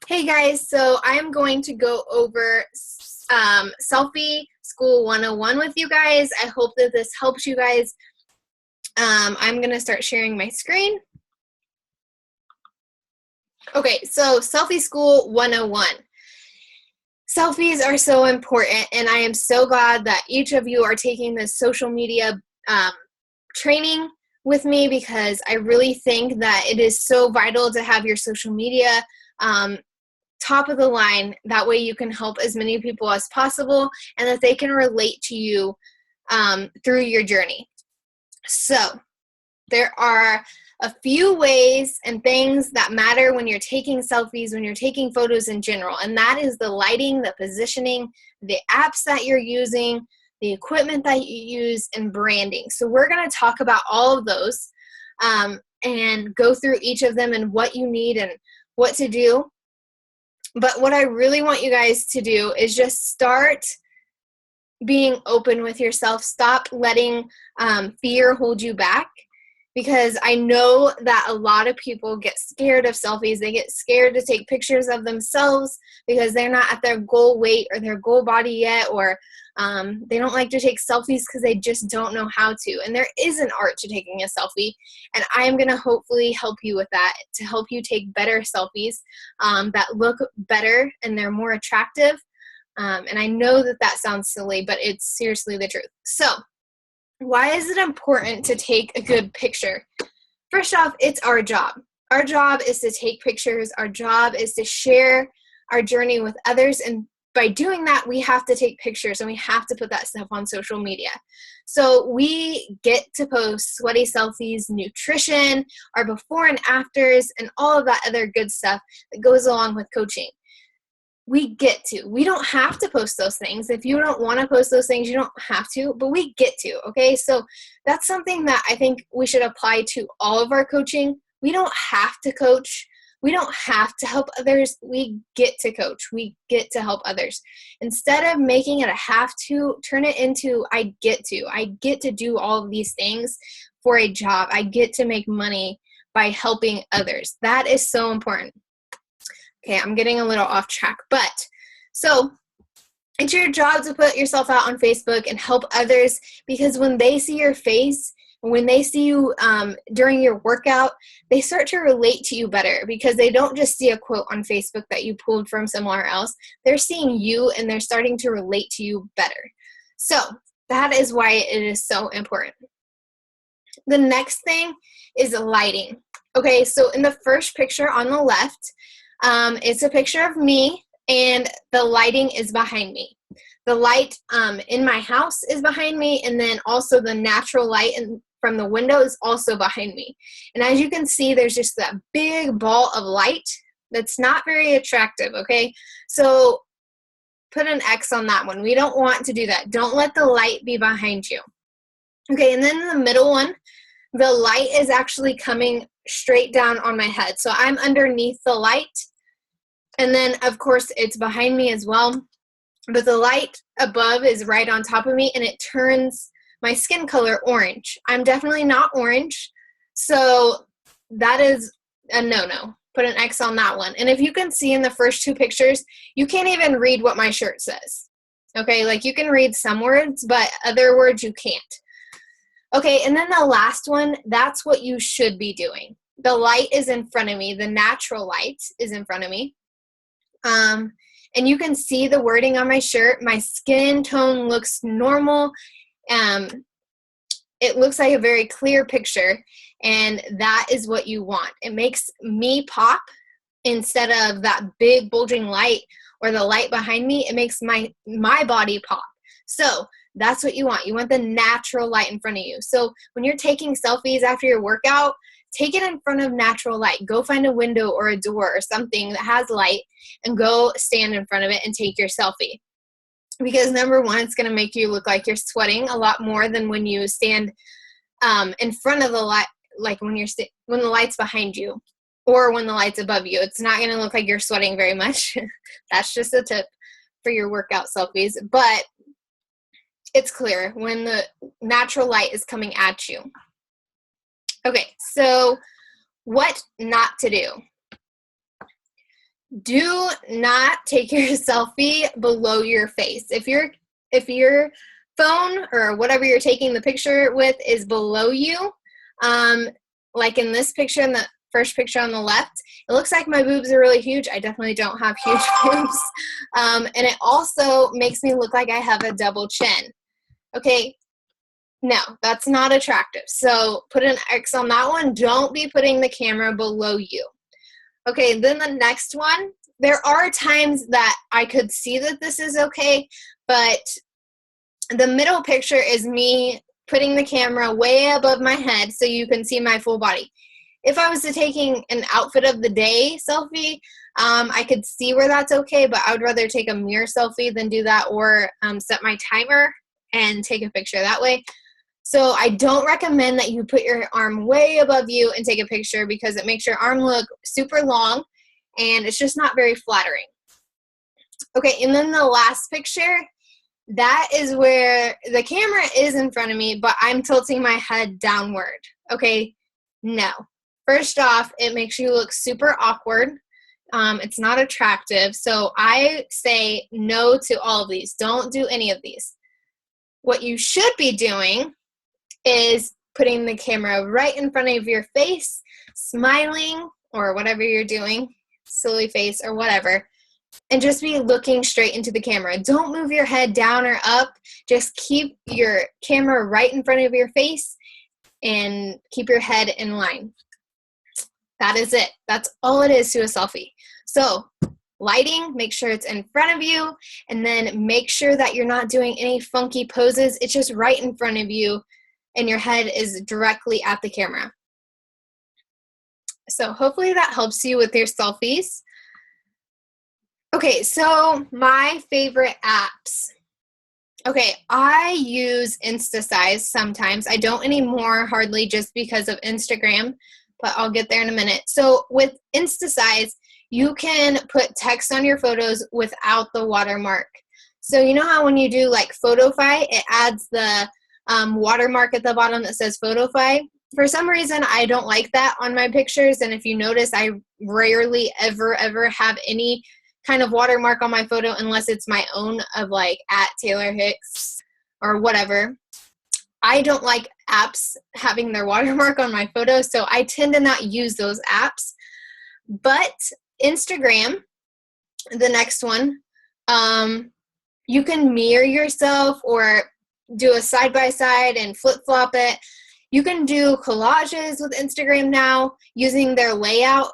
Hey guys, so I'm going to go over Selfie School 101 with you guys. I hope that this helps you guys. I'm going to start sharing my screen. Okay, so Selfie School 101. Selfies are so important, and I am so glad that each of you are taking this social media training with me, because I really think that it is so vital to have your social media top of the line. That way you can help as many people as possible and that they can relate to you through your journey. So there are a few ways and things that matter when you're taking selfies, when you're taking photos in general, and that is the lighting, the positioning, the apps that you're using, the equipment that you use, and branding. So we're going to talk about all of those and go through each of them and what you need and what to do. But what I really want you guys to do is just start being open with yourself. Stop letting fear hold you back, because I know that a lot of people get scared of selfies. They get scared to take pictures of themselves because they're not at their goal weight or their goal body yet, or they don't like to take selfies because they just don't know how to. And there is an art to taking a selfie, and I'm going to hopefully help you with that, to help you take better selfies that look better and they're more attractive. And I know that that sounds silly, but it's seriously the truth. So why is it important to take a good picture? First off, it's our job. Our job is to take pictures. Our job is to share our journey with others. And by doing that, we have to take pictures and we have to put that stuff on social media. So we get to post sweaty selfies, nutrition, our before and afters, and all of that other good stuff that goes along with coaching. We get to. We don't have to post those things. If you don't want to post those things, you don't have to, but we get to, okay? So that's something that I think we should apply to all of our coaching. We don't have to coach. We don't have to help others. We get to coach. We get to help others. Instead of making it a have to, turn it into I get to. I get to do all of these things for a job. I get to make money by helping others. That is so important. Okay, I'm getting a little off track, but so it's your job to put yourself out on Facebook and help others, because when they see your face, when they see you during your workout, they start to relate to you better, because they don't just see a quote on Facebook that you pulled from somewhere else. They're seeing you and they're starting to relate to you better. So that is why it is so important. The next thing is lighting. Okay, so in the first picture on the left, it's a picture of me, and the lighting is behind me. The light in my house is behind me, and then also the natural light from the window is also behind me. And as you can see, there's just that big ball of light that's not very attractive, okay? So put an X on that one. We don't want to do that. Don't let the light be behind you. Okay, and then in the middle one, the light is actually coming straight down on my head. So I'm underneath the light, and then of course it's behind me as well, but the light above is right on top of me, and it turns my skin color orange. I'm definitely not orange, so that is a no-no. Put an X on that one. And if you can see in the first two pictures, you can't even read what my shirt says. Okay, like you can read some words, but other words you can't. Okay, and then the last one, that's what you should be doing. The light is in front of me. The natural light is in front of me. And you can see the wording on my shirt. My skin tone looks normal. It looks like a very clear picture, and that is what you want. It makes me pop instead of that big bulging light or the light behind me. It makes my body pop. So that's what you want. You want the natural light in front of you. So when you're taking selfies after your workout, take it in front of natural light. Go find a window or a door or something that has light and go stand in front of it and take your selfie. Because number one, it's going to make you look like you're sweating a lot more than when you stand in front of the light, like when the light's behind you or when the light's above you. It's not going to look like you're sweating very much. That's just a tip for your workout selfies. But it's clear when the natural light is coming at you. Okay, so what not to do. Do not take your selfie below your face. If your phone or whatever you're taking the picture with is below you, like in this picture, in the first picture on the left, it looks like my boobs are really huge. I definitely don't have huge boobs. And it also makes me look like I have a double chin. Okay, no, that's not attractive. So put an X on that one. Don't be putting the camera below you. Okay, then the next one, there are times that I could see that this is okay, but the middle picture is me putting the camera way above my head so you can see my full body. If I was to taking an outfit of the day selfie, I could see where that's okay, but I would rather take a mirror selfie than do that, or set my timer and take a picture that way. So I don't recommend that you put your arm way above you and take a picture, because it makes your arm look super long and it's just not very flattering. Okay, and then the last picture, that is where the camera is in front of me, but I'm tilting my head downward. Okay, no. First off, it makes you look super awkward. It's not attractive. So I say no to all of these. Don't do any of these. What you should be doing is putting the camera right in front of your face, smiling, or whatever you're doing, silly face or whatever, and just be looking straight into the camera. Don't move your head down or up. Just keep your camera right in front of your face and keep your head in line. That is it. That's all it is to a selfie. So lighting, make sure it's in front of you, and then make sure that you're not doing any funky poses. It's just right in front of you, and your head is directly at the camera. So hopefully that helps you with your selfies. Okay, so my favorite apps. Okay, I use InstaSize sometimes. I don't anymore, hardly, just because of Instagram, but I'll get there in a minute. So with InstaSize, you can put text on your photos without the watermark. So you know how when you do like PhotoFi, it adds the watermark at the bottom that says PhotoFi? For some reason, I don't like that on my pictures, and if you notice, I rarely ever have any kind of watermark on my photo unless it's my own, of like @TaylorHicks or whatever. I don't like apps having their watermark on my photos, so I tend to not use those apps. But Instagram, the next one, you can mirror yourself or do a side-by-side and flip-flop it. You can do collages with Instagram now using their layout,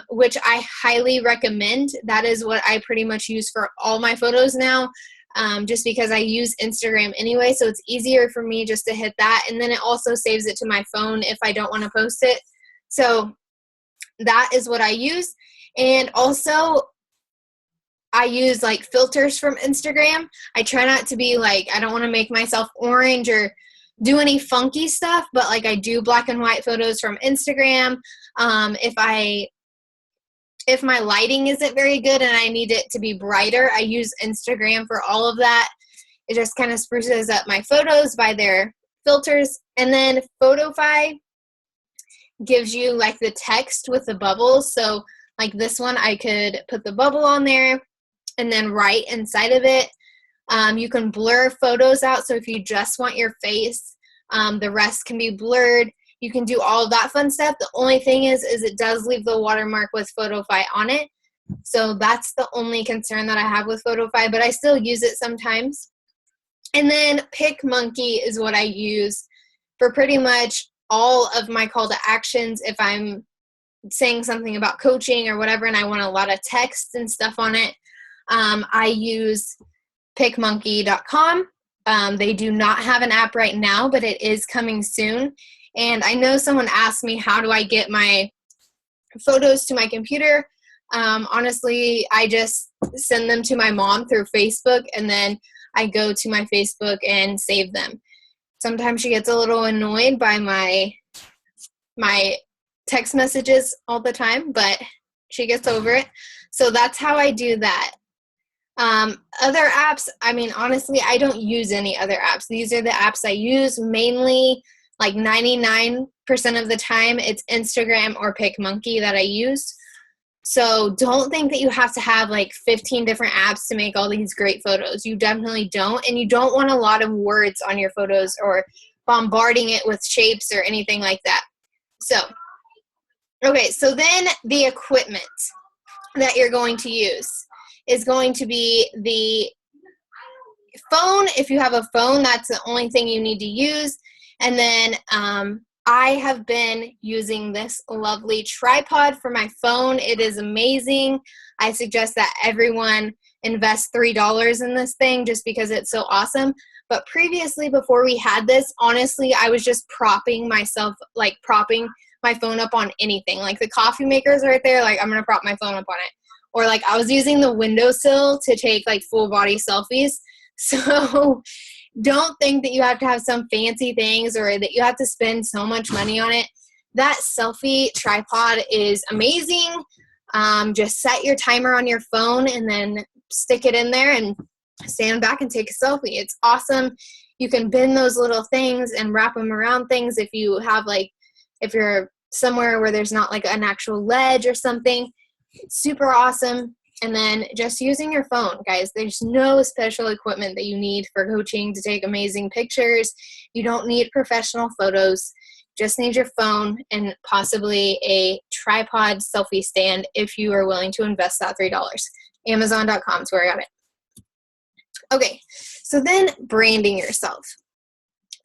which I highly recommend. That is what I pretty much use for all my photos now, just because I use Instagram anyway, so it's easier for me just to hit that, and then it also saves it to my phone if I don't want to post it. So that is what I use. And also, I use like filters from Instagram. I try not to be like, I don't want to make myself orange or do any funky stuff, but like I do black and white photos from Instagram. If my lighting isn't very good and I need it to be brighter, I use Instagram for all of that. It just kind of spruces up my photos by their filters. And then PhotoFi gives you like the text with the bubbles. So like this one, I could put the bubble on there and then write inside of it. You can blur photos out. So if you just want your face, the rest can be blurred. You can do all of that fun stuff. The only thing is it does leave the watermark with PhotoFi on it. So that's the only concern that I have with PhotoFi, but I still use it sometimes. And then PicMonkey is what I use for pretty much all of my call to actions. If I'm saying something about coaching or whatever and I want a lot of text and stuff on it, I use PicMonkey.com. They do not have an app right now, but it is coming soon. And I know someone asked me, how do I get my photos to my computer? Honestly, I just send them to my mom through Facebook, and then I go to my Facebook and save them. Sometimes she gets a little annoyed by my text messages all the time, but she gets over it. So that's how I do that. Other apps, I mean, honestly, I don't use any other apps. These are the apps I use mainly. Like 99% of the time, it's Instagram or PicMonkey that I use. So don't think that you have to have like 15 different apps to make all these great photos. You definitely don't. And you don't want a lot of words on your photos or bombarding it with shapes or anything like that. So, okay, so then the equipment that you're going to use is going to be the phone. If you have a phone, that's the only thing you need to use. And then I have been using this lovely tripod for my phone. It is amazing. I suggest that everyone invest $3 in this thing just because it's so awesome. But previously, before we had this, honestly, I was just propping my phone up on anything. Like the coffee maker is right there, like I'm going to prop my phone up on it. Or like I was using the windowsill to take like full body selfies. So don't think that you have to have some fancy things or that you have to spend so much money on it. That selfie tripod is amazing. Just set your timer on your phone and then stick it in there and stand back and take a selfie. It's awesome. You can bend those little things and wrap them around things if you have if you're somewhere where there's not like an actual ledge or something. It's super awesome. And then just using your phone, guys. There's no special equipment that you need for coaching to take amazing pictures. You don't need professional photos. Just need your phone and possibly a tripod selfie stand if you are willing to invest that $3. Amazon.com is where I got it. Okay, so then branding yourself.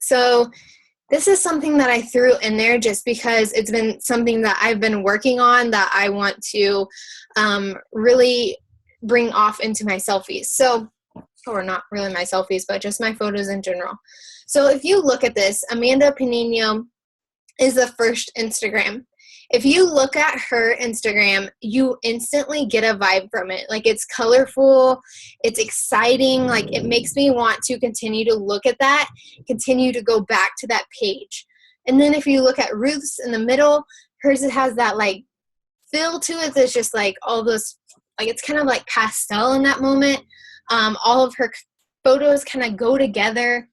So this is something that I threw in there just because it's been something that I've been working on that I want to really bring off into my selfies. So, or not really my selfies, but just my photos in general. So if you look at this, Amanda Panino is the first Instagram. If you look at her Instagram, you instantly get a vibe from it. Like it's colorful, it's exciting, like it makes me want to continue to look at that, continue to go back to that page. And then if you look at Ruth's in the middle, hers it has that like feel to it that's just like all those, like it's kind of like pastel in that moment. All of her photos kind of go together.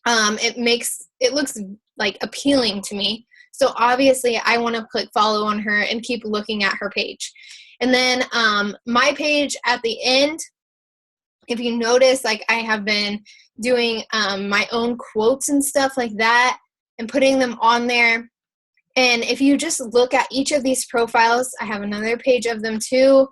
It looks like appealing to me. So obviously I want to click follow on her and keep looking at her page. And then my page at the end, if you notice, like I have been doing my own quotes and stuff like that and putting them on there. And if you just look at each of these profiles, I have another page of them too.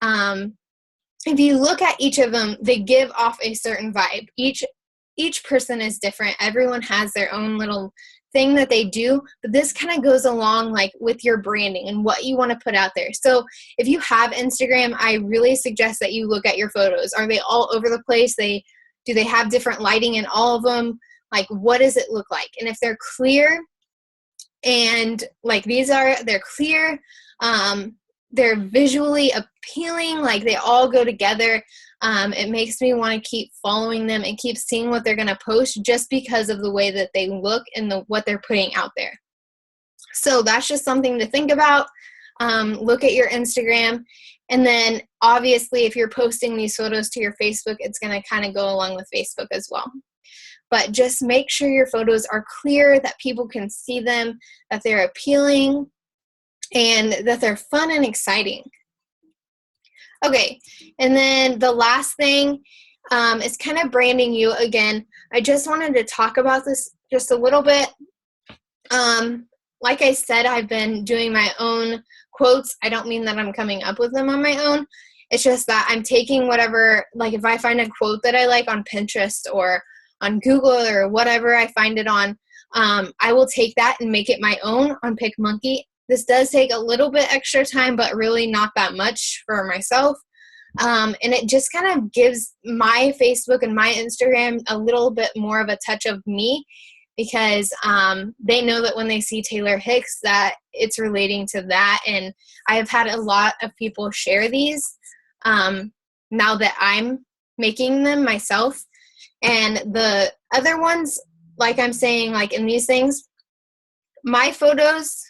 If you look at each of them, they give off a certain vibe. Each person is different. Everyone has their own little thing that they do, but this kind of goes along like with your branding and what you want to put out there. So if you have Instagram, I really suggest that you look at your photos. Are they all over the place? Do they have different lighting in all of them? Like what does it look like? And if they're clear and like they're clear, they're visually appealing, like they all go together. It makes me want to keep following them and keep seeing what they're going to post just because of the way that they look and what they're putting out there. So that's just something to think about. Look at your Instagram. And then obviously if you're posting these photos to your Facebook, it's going to kind of go along with Facebook as well. But just make sure your photos are clear, that people can see them, that they're appealing, and that they're fun and exciting. Okay, and then the last thing is kind of branding you again. I just wanted to talk about this just a little bit. Like I said, I've been doing my own quotes. I don't mean that I'm coming up with them on my own. It's just that I'm taking whatever, like if I find a quote that I like on Pinterest or on Google or whatever I find it on, I will take that and make it my own on PicMonkey. This does take a little bit extra time, but really not that much for myself. And it just kind of gives my Facebook and my Instagram a little bit more of a touch of me because they know that when they see Taylor Hicks that it's relating to that. And I've had a lot of people share these now that I'm making them myself. And the other ones, like I'm saying, like in these things, my photos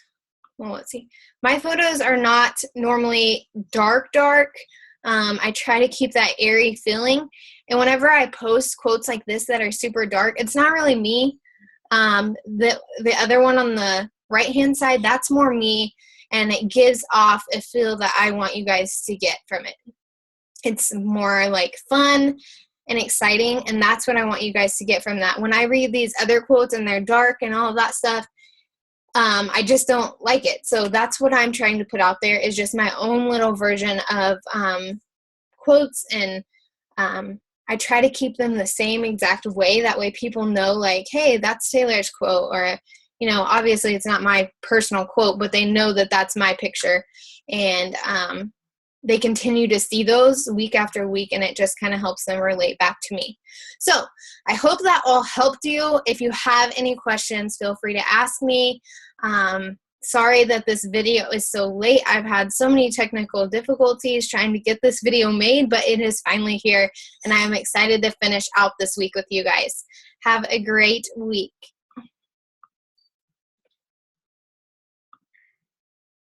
are not normally dark. I try to keep that airy feeling. And whenever I post quotes like this that are super dark, it's not really me. The other one on the right-hand side, that's more me and it gives off a feel that I want you guys to get from it. It's more like fun and exciting, and that's what I want you guys to get from that. When I read these other quotes and they're dark and all of that stuff, I just don't like it. So that's what I'm trying to put out there, is just my own little version of quotes, and I try to keep them the same exact way. That way people know, like, hey, that's Taylor's quote, or, you know, obviously it's not my personal quote, but they know that that's my picture, and they continue to see those week after week, and it just kind of helps them relate back to me. So I hope that all helped you. If you have any questions, feel free to ask me. Sorry that this video is so late. I've had so many technical difficulties trying to get this video made, but it is finally here, and I am excited to finish out this week with you guys. Have a great week.